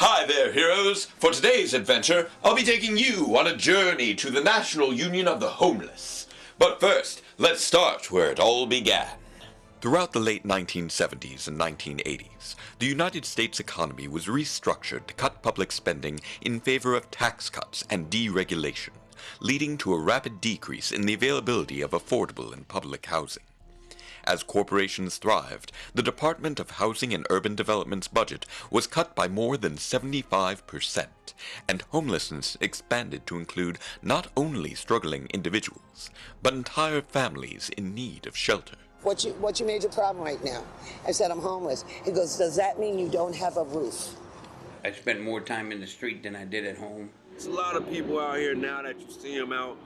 Hi there, heroes! For today's adventure, I'll be taking you on a journey to the National Union of the Homeless. But first, let's start where it all began. Throughout the late 1970s and 1980s, the United States economy was restructured to cut public spending in favor of tax cuts and deregulation, leading to a rapid decrease in the availability of affordable and public housing. As corporations thrived, the Department of Housing and Urban Development's budget was cut by more than 75%, and homelessness expanded to include not only struggling individuals, but entire families in need of shelter. What's your major problem right now? I said, I'm homeless. He goes, does that mean you don't have a roof? I spent more time in the street than I did at home. There's a lot of people out here now that you see them out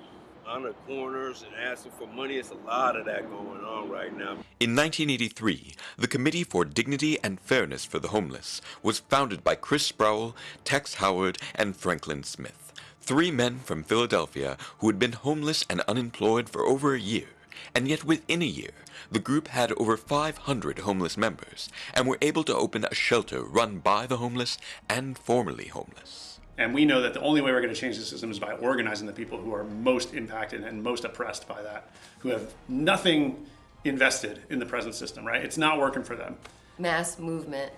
on the corners and asking for money. It's a lot of that going on right now. In 1983, the Committee for Dignity and Fairness for the Homeless was founded by Chris Sproul, Tex Howard, and Franklin Smith, three men from Philadelphia who had been homeless and unemployed for over a year. And yet within a year, the group had over 500 homeless members and were able to open a shelter run by the homeless and formerly homeless. And we know that the only way we're going to change the system is by organizing the people who are most impacted and most oppressed by that, who have nothing invested in the present system, right? It's not working for them. Mass movement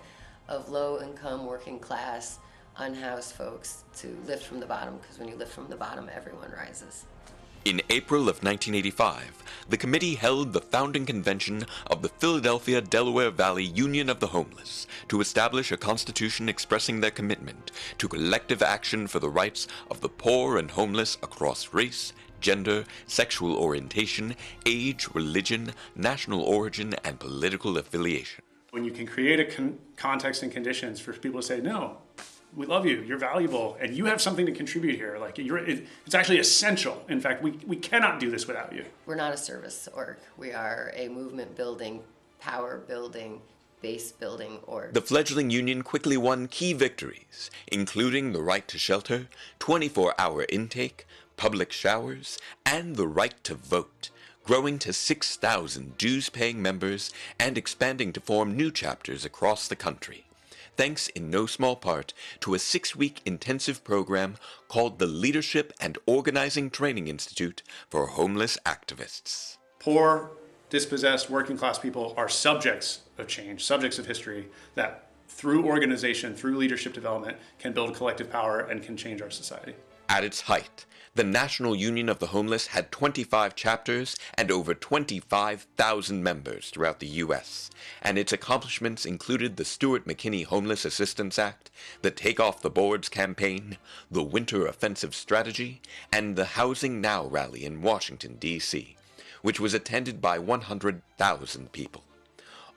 of low-income, working-class, unhoused folks to lift from the bottom, because when you lift from the bottom, everyone rises. In April of 1985, the committee held the founding convention of the Philadelphia-Delaware Valley Union of the Homeless to establish a constitution expressing their commitment to collective action for the rights of the poor and homeless across race, gender, sexual orientation, age, religion, national origin, and political affiliation. When you can create a context and conditions for people to say, no, we love you, you're valuable, and you have something to contribute here. Like it's actually essential. In fact, we cannot do this without you. We're not a service org. We are a movement building, power building, base building org. The fledgling union quickly won key victories, including the right to shelter, 24-hour intake, public showers, and the right to vote, growing to 6,000 dues-paying members and expanding to form new chapters across the country, thanks in no small part to a 6-week intensive program called the Leadership and Organizing Training Institute for Homeless Activists. Poor, dispossessed, working-class people are subjects of change, subjects of history that through organization, through leadership development, can build collective power and can change our society. At its height, the National Union of the Homeless had 25 chapters and over 25,000 members throughout the U.S., and its accomplishments included the Stuart McKinney Homeless Assistance Act, the Take Off the Boards campaign, the Winter Offensive Strategy, and the Housing Now rally in Washington, D.C., which was attended by 100,000 people.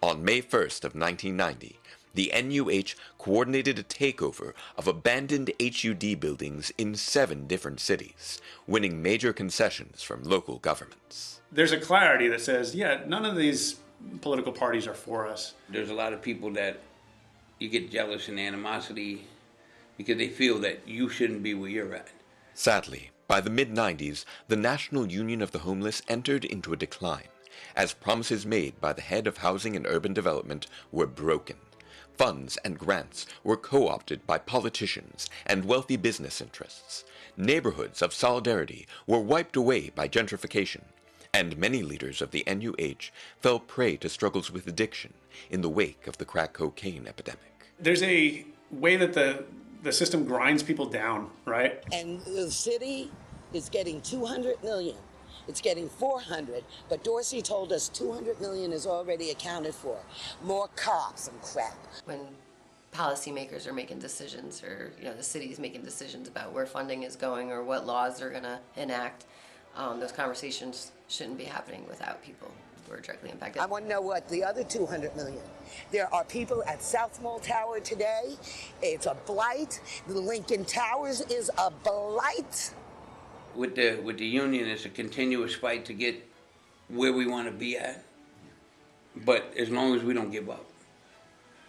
On May 1st of 1990, the NUH coordinated a takeover of abandoned HUD buildings in 7 different cities, winning major concessions from local governments. There's a clarity that says, yeah, none of these political parties are for us. There's a lot of people that you get jealous and animosity because they feel that you shouldn't be where you're at. Sadly, by the mid-90s, the National Union of the Homeless entered into a decline, as promises made by the head of Housing and Urban Development were broken. Funds and grants were co-opted by politicians and wealthy business interests. Neighborhoods of solidarity were wiped away by gentrification, and many leaders of the NUH fell prey to struggles with addiction in the wake of the crack cocaine epidemic. There's a way that the system grinds people down, right? And the city is getting 200 million. It's getting 400, but Dorsey told us 200 million is already accounted for. More cops and crap. When policymakers are making decisions, or the city's making decisions about where funding is going or what laws they're going to enact, those conversations shouldn't be happening without people who are directly impacted. I want to know what the other 200 million. There are people at South Mall Tower today. It's a blight. The Lincoln Towers is a blight. With the union, it's a continuous fight to get where we want to be at. But as long as we don't give up,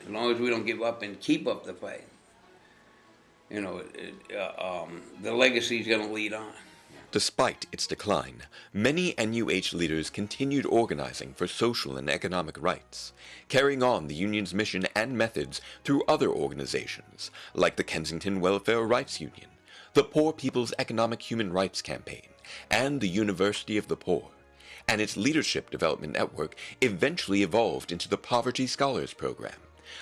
as long as we don't give up and keep up the fight, the legacy is going to lead on. Despite its decline, many NUH leaders continued organizing for social and economic rights, carrying on the union's mission and methods through other organizations, like the Kensington Welfare Rights Union, the Poor People's Economic Human Rights Campaign, and the University of the Poor. And its leadership development network eventually evolved into the Poverty Scholars Program,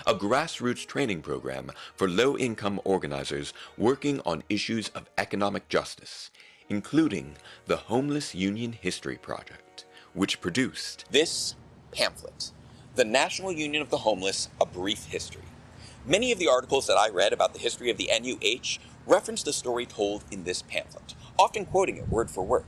a grassroots training program for low-income organizers working on issues of economic justice, including the Homeless Union History Project, which produced this pamphlet, The National Union of the Homeless, A Brief History. Many of the articles that I read about the history of the NUH reference the story told in this pamphlet, often quoting it word for word.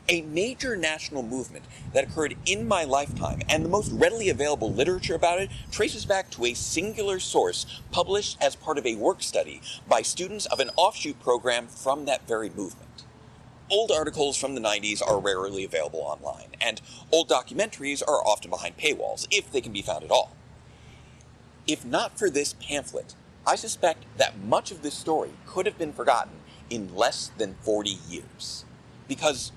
A major national movement that occurred in my lifetime, and the most readily available literature about it traces back to a singular source published as part of a work study by students of an offshoot program from that very movement. Old articles from the 90s are rarely available online, and old documentaries are often behind paywalls, if they can be found at all. If not for this pamphlet, I suspect that much of this story could have been forgotten in less than 40 years. Because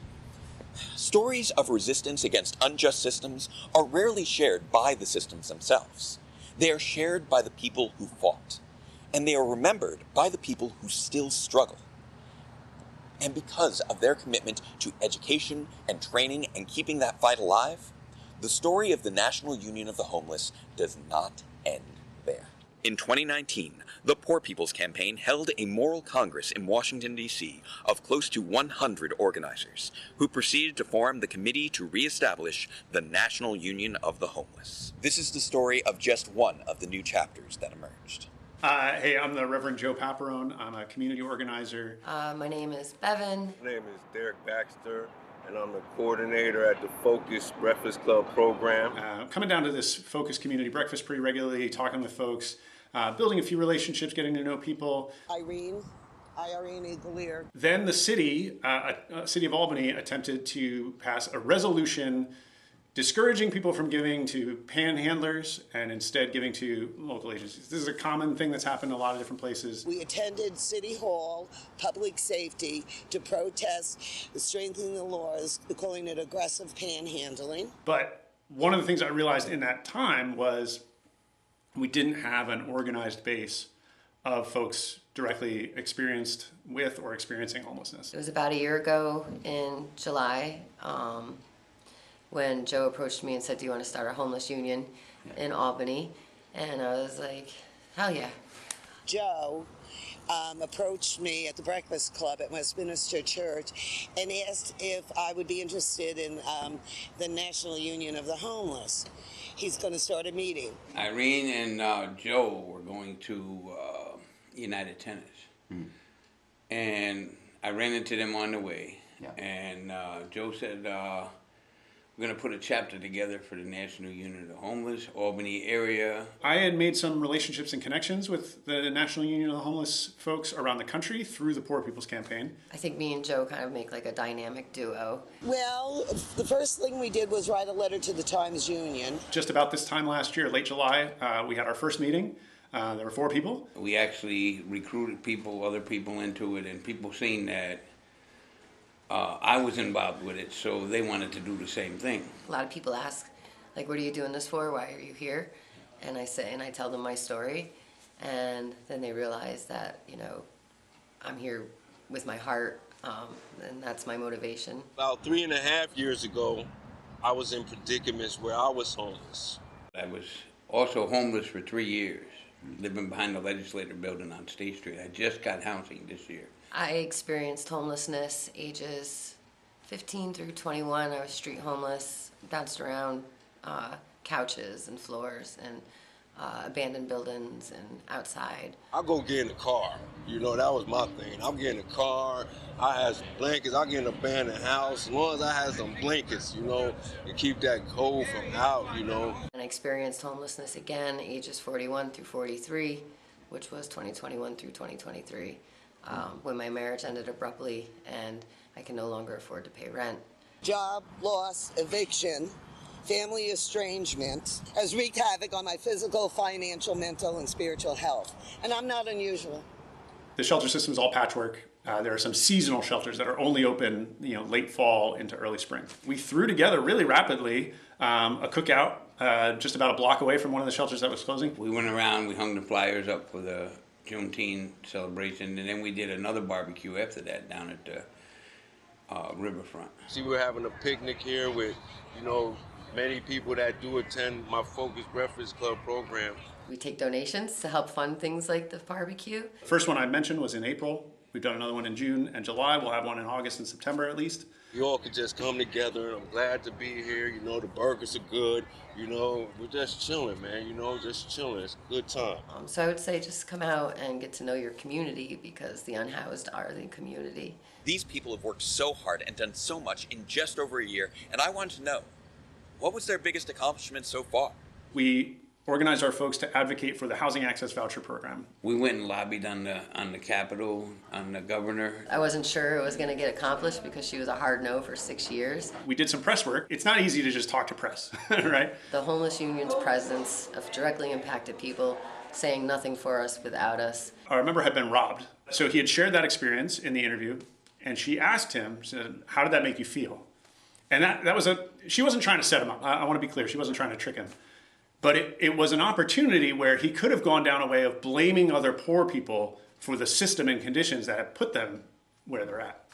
stories of resistance against unjust systems are rarely shared by the systems themselves. They are shared by the people who fought, and they are remembered by the people who still struggle. And because of their commitment to education and training and keeping that fight alive, the story of the National Union of the Homeless does not end there. In 2019, the Poor People's Campaign held a moral congress in Washington, D.C. of close to 100 organizers, who proceeded to form the committee to reestablish the National Union of the Homeless. This is the story of just one of the new chapters that emerged. Hey, I'm the Reverend Joe Paparone. I'm a community organizer. My name is Bevan. My name is Derek Baxter, and I'm the coordinator at the Focus Breakfast Club program. Coming down to this Focus Community Breakfast pretty regularly, talking with folks, building a few relationships, getting to know people. Irene Egalier. Then the city of Albany attempted to pass a resolution discouraging people from giving to panhandlers and instead giving to local agencies. This is a common thing that's happened in a lot of different places. We attended City Hall, Public Safety, to protest strengthening the laws, calling it aggressive panhandling. But one of the things I realized in that time was we didn't have an organized base of folks directly experienced with or experiencing homelessness. It was about a year ago in July when Joe approached me and said, "Do you want to start a homeless union in Albany?" And I was like, hell yeah. Joe approached me at the Breakfast Club at Westminster Church and asked if I would be interested in the National Union of the Homeless. He's going to start a meeting. Irene and Joe were going to United Tennis. And I ran into them on the way. And Joe said, we're going to put a chapter together for the National Union of the Homeless, Albany area. I had made some relationships and connections with the National Union of the Homeless folks around the country through the Poor People's Campaign. I think me and Joe kind of make like a dynamic duo. Well, the first thing we did was write a letter to the Times Union. Just about this time last year, late July, we had our first meeting. There were 4 people. We actually recruited people, other people into it, and people seen that I was involved with it, so they wanted to do the same thing. A lot of people ask, like, what are you doing this for? Why are you here? And I say, and I tell them my story, and then they realize that, you know, I'm here with my heart, and that's my motivation. About 3.5 years ago, I was in predicaments where I was homeless. I was also homeless for 3 years, living behind the legislative building on State Street. I just got housing this year. I experienced homelessness ages 15 through 21. I was street homeless, bounced around couches and floors and abandoned buildings and outside. I go get in the car. You know, that was my thing. I'm getting in the car. I had some blankets. I get in an abandoned house. As long as I had some blankets, you know, to keep that cold from out, you know. And I experienced homelessness again, ages 41 through 43, which was 2021 through 2023. When my marriage ended abruptly and I can no longer afford to pay rent. Job loss, eviction, family estrangement has wreaked havoc on my physical, financial, mental, and spiritual health. And I'm not unusual. The shelter system is all patchwork. There are some seasonal shelters that are only open, late fall into early spring. We threw together really rapidly a cookout just about a block away from one of the shelters that was closing. We went around, we hung the flyers up for the Juneteenth celebration, and then we did another barbecue after that down at the riverfront. See, we're having a picnic here with, many people that do attend my Focus Breakfast Club program. We take donations to help fund things like the barbecue. First one I mentioned was in April. We've done another one in June and July. We'll have one in August and September at least. You all could just come together, and I'm glad to be here. The burgers are good. We're just chilling, man. Just chilling. It's a good time. So I would say just come out and get to know your community, because the unhoused are the community. These people have worked so hard and done so much in just over a year, and I wanted to know, what was their biggest accomplishment so far? We organized our folks to advocate for the Housing Access Voucher Program. We went and lobbied on the Capitol, on the governor. I wasn't sure it was going to get accomplished because she was a hard no for 6 years. We did some press work. It's not easy to just talk to press, right? The homeless union's presence of directly impacted people saying nothing for us without us. Our member had been robbed. So he had shared that experience in the interview, and she asked him, said, how did that make you feel? And she wasn't trying to set him up. I want to be clear, she wasn't trying to trick him. But it was an opportunity where he could have gone down a way of blaming other poor people for the system and conditions that have put them where they're at.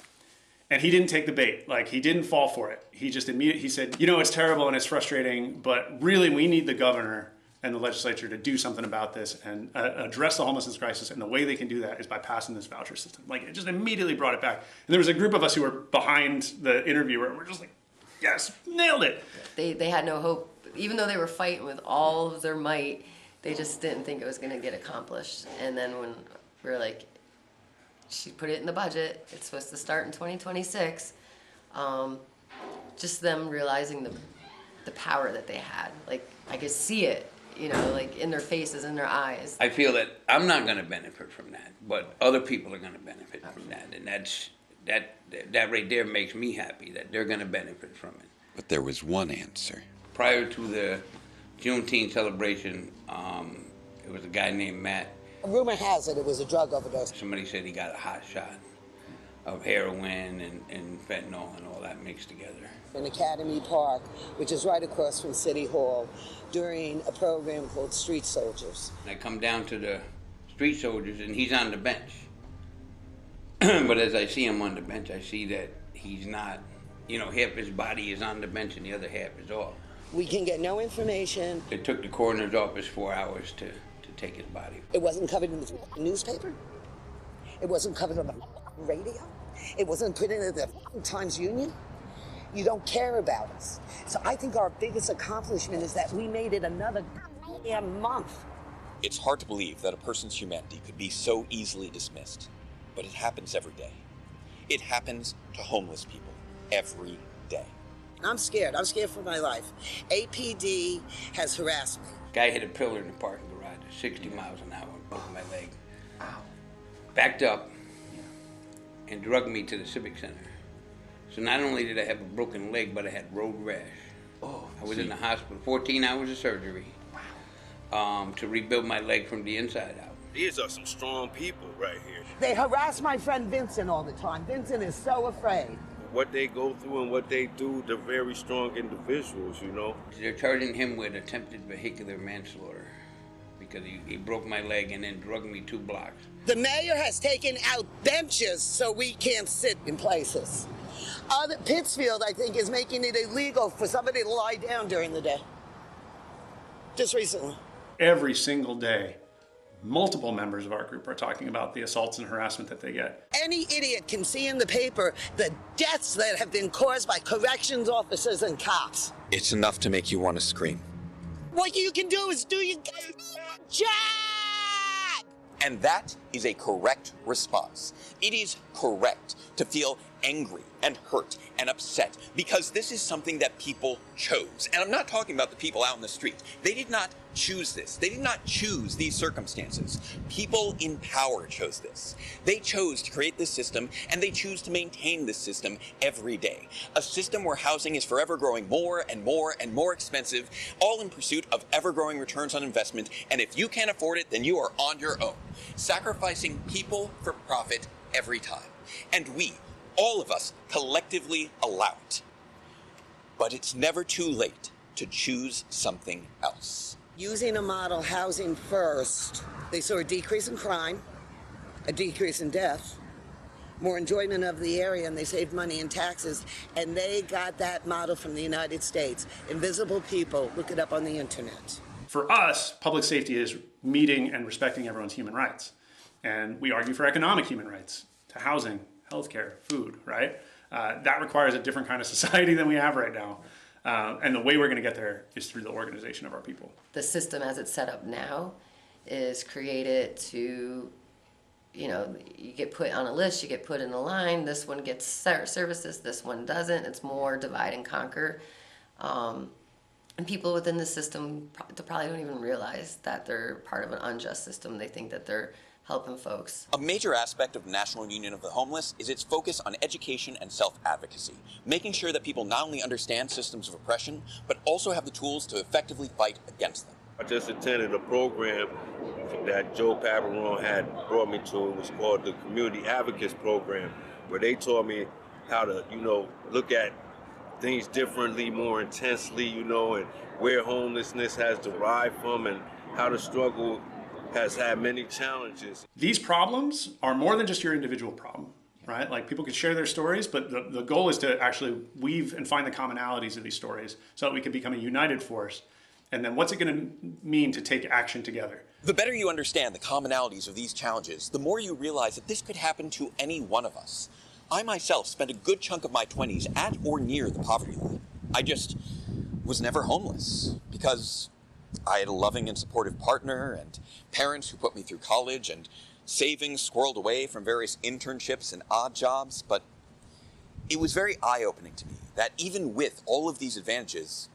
And he didn't take the bait. He didn't fall for it. He just he said, it's terrible and it's frustrating, but really we need the governor and the legislature to do something about this and address the homelessness crisis. And the way they can do that is by passing this voucher system. It just immediately brought it back. And there was a group of us who were behind the interviewer, and we're just like, yes, nailed it. They had no hope. Even though they were fighting with all of their might, they just didn't think it was going to get accomplished. And then when we were like, she put it in the budget, it's supposed to start in 2026, just them realizing the power that they had. I could see it, in their faces, in their eyes. I feel that I'm not going to benefit from that, but other people are going to benefit from that. And that right there makes me happy, that they're going to benefit from it. But there was one answer. Prior to the Juneteenth celebration, it was a guy named Matt. Rumor has it was a drug overdose. Somebody said he got a hot shot of heroin and fentanyl and all that mixed together. In Academy Park, which is right across from City Hall, during a program called Street Soldiers. I come down to the Street Soldiers and he's on the bench. But as I see him on the bench, I see that he's not, half his body is on the bench and the other half is off. We can get no information. It took the coroner's office 4 hours to take his body. It wasn't covered in the newspaper. It wasn't covered on the radio. It wasn't put in the Times Union. You don't care about us. So I think our biggest accomplishment is that we made it another damn month. It's hard to believe that a person's humanity could be so easily dismissed, but it happens every day. It happens to homeless people every day. I'm scared. I'm scared for my life. APD has harassed me. Guy hit a pillar in the parking garage at 60 miles an hour and broke my leg. Backed up and drugged me to the Civic Center. So not only did I have a broken leg, but I had road rash. I was in the hospital, 14 hours of surgery to rebuild my leg from the inside out. These are some strong people right here. They harass my friend Vincent all the time. Vincent is so afraid. What they go through and what they do, they're very strong individuals, They're charging him with attempted vehicular manslaughter because he broke my leg and then drugged me 2 blocks. The mayor has taken out benches so we can't sit in places. Pittsfield, I think, is making it illegal for somebody to lie down during the day. Just recently. Every single day, multiple members of our group are talking about the assaults and harassment that they get. Any idiot can see in the paper the deaths that have been caused by corrections officers and cops. It's enough to make you want to scream. What you can do is do your job! And that is a correct response. It is correct to feel angry and hurt and upset because this is something that people chose. And I'm not talking about the people out in the street. They did not choose this. They did not choose these circumstances. People in power chose this. They chose to create this system, and they choose to maintain this system every day. A system where housing is forever growing more and more and more expensive, all in pursuit of ever-growing returns on investment, and if you can't afford it, then you are on your own. Sacrificing people for profit every time. And we, all of us, collectively allow it. But it's never too late to choose something else. Using a model housing first, they saw a decrease in crime, a decrease in death, more enjoyment of the area, and they saved money in taxes. And they got that model from the United States. Invisible People, look it up on the internet. For us, public safety is meeting and respecting everyone's human rights. And we argue for economic human rights to housing, healthcare, food, right? That requires a different kind of society than we have right now. And the way we're going to get there is through the organization of our people. The system as it's set up now is created to, you know, you get put on a list, you get put in a line, this one gets services, this one doesn't. It's more divide and conquer. And people within the system probably don't even realize that they're part of an unjust system. They think that they're helping folks. A major aspect of the National Union of the Homeless is its focus on education and self-advocacy, making sure that people not only understand systems of oppression, but also have the tools to effectively fight against them. I just attended a program that Joe Paparon had brought me to. It was called the Community Advocates Program, where they taught me how to, look at things differently, more intensely, and where homelessness has derived from and how the struggle has had many challenges. These problems are more than just your individual problem, right? Like, people can share their stories, but the goal is to actually weave and find the commonalities of these stories so that we can become a united force. And then what's it going to mean to take action together? The better you understand the commonalities of these challenges, the more you realize that this could happen to any one of us. I myself spent a good chunk of my 20s at or near the poverty line. I just was never homeless because I had a loving and supportive partner and parents who put me through college and savings squirreled away from various internships and odd jobs. But it was very eye-opening to me that even with all of these advantages,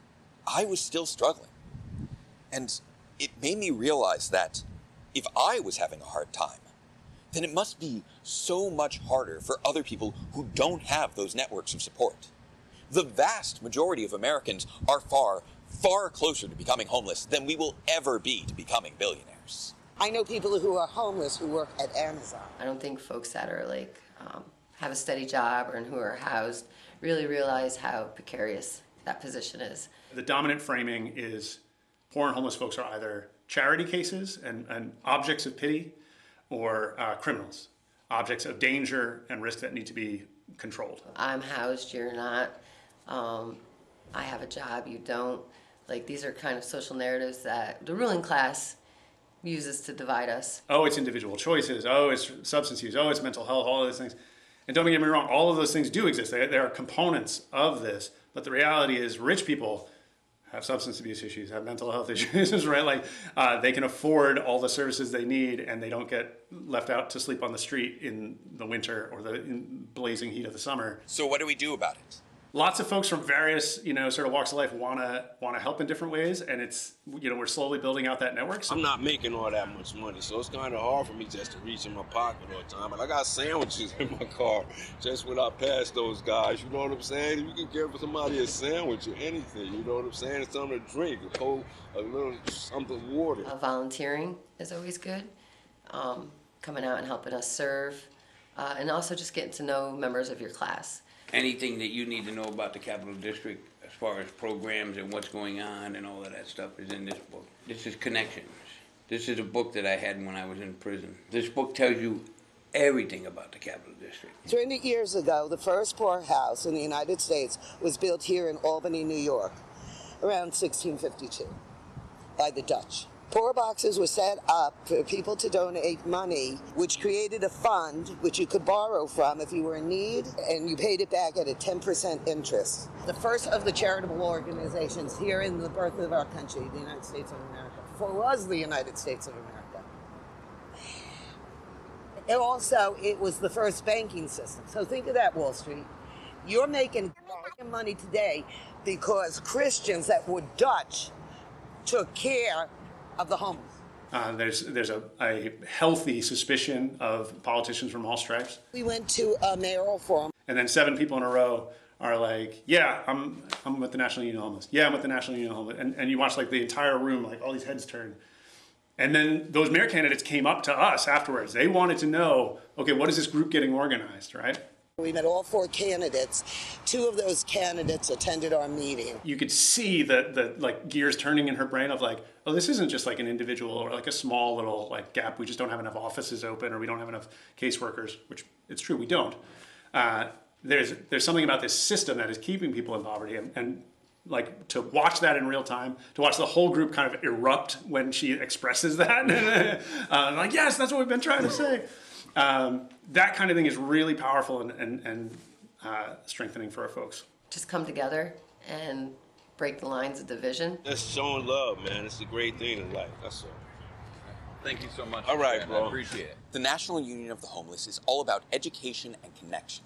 I was still struggling. And it made me realize that if I was having a hard time, then it must be so much harder for other people who don't have those networks of support. The vast majority of Americans are far, far closer to becoming homeless than we will ever be to becoming billionaires. I know people who are homeless who work at Amazon. I don't think folks that are like have a steady job or who are housed really realize how precarious that position is. The dominant framing is poor and homeless folks are either charity cases and objects of pity, or criminals, objects of danger and risk that need to be controlled. I'm housed, you're not. I have a job, you don't. Like, these are kind of social narratives that the ruling class uses to divide us. Oh, it's individual choices. Oh, it's substance use. Oh, it's mental health, all of those things. And don't get me wrong, all of those things do exist. They are components of this. But the reality is rich people have substance abuse issues, have mental health issues, right? Like, they can afford all the services they need, and they don't get left out to sleep on the street in the winter or the blazing heat of the summer. So what do we do about it? Lots of folks from various, sort of walks of life want to help in different ways, and it's, we're slowly building out that network. I'm not making all that much money, so it's kind of hard for me just to reach in my pocket all the time. But I got sandwiches in my car just when I pass those guys. You know what I'm saying? You can give somebody a sandwich or anything. You know what I'm saying? It's something to drink, a little something water. Volunteering is always good. Coming out and helping us serve, and also just getting to know members of your class. Anything that you need to know about the Capital District as far as programs and what's going on and all of that stuff is in this book. This is Connections. This is a book that I had when I was in prison. This book tells you everything about the Capital District. 20 years ago, the first poorhouse in the United States was built here in Albany, New York, around 1652 by the Dutch. Poor boxes were set up for people to donate money, which created a fund which you could borrow from if you were in need, and you paid it back at a 10% interest. The first of the charitable organizations here in the birth of our country, the United States of America, was the United States of America. And also, it was the first banking system. So think of that, Wall Street. You're making money today because Christians that were Dutch took care of the homeless. There's a healthy suspicion of politicians from all stripes. We went to a mayoral forum. And then 7 people in a row are like, yeah, I'm with the National Union of Homeless. Yeah, I'm with the National Union of Homeless. And you watch like the entire room, like all these heads turn. And then those mayor candidates came up to us afterwards. They wanted to know, okay, what is this group getting organized, right? We met all 4 candidates. 2 of those candidates attended our meeting. You could see the like gears turning in her brain of like, oh, this isn't just like an individual or like a small little like gap. We just don't have enough offices open, or we don't have enough caseworkers, which it's true, we don't. There's something about this system that is keeping people in poverty, and like to watch that in real time, to watch the whole group kind of erupt when she expresses that, like, yes, that's what we've been trying to say. That kind of thing is really powerful and strengthening for our folks. Just come together and break the lines of division. That's showing love, man. It's a great thing in life. That's all. Thank you so much. All right, man. bro. I appreciate it. The National Union of the Homeless is all about education and connection.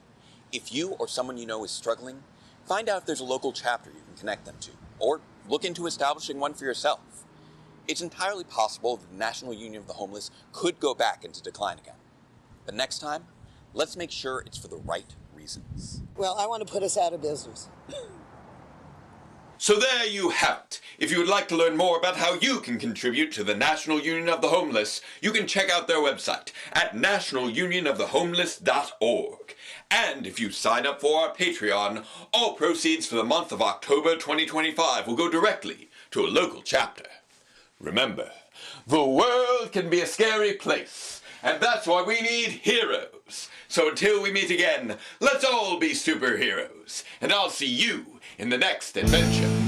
If you or someone you know is struggling, find out if there's a local chapter you can connect them to, or look into establishing one for yourself. It's entirely possible that the National Union of the Homeless could go back into decline again. But next time, let's make sure it's for the right reasons. Well, I want to put us out of business. So there you have it. If you would like to learn more about how you can contribute to the National Union of the Homeless, you can check out their website at nationalunionofthehomeless.org. And if you sign up for our Patreon, all proceeds for the month of October 2025 will go directly to a local chapter. Remember, the world can be a scary place, and that's why we need heroes. So until we meet again, let's all be superheroes, and I'll see you in the next adventure.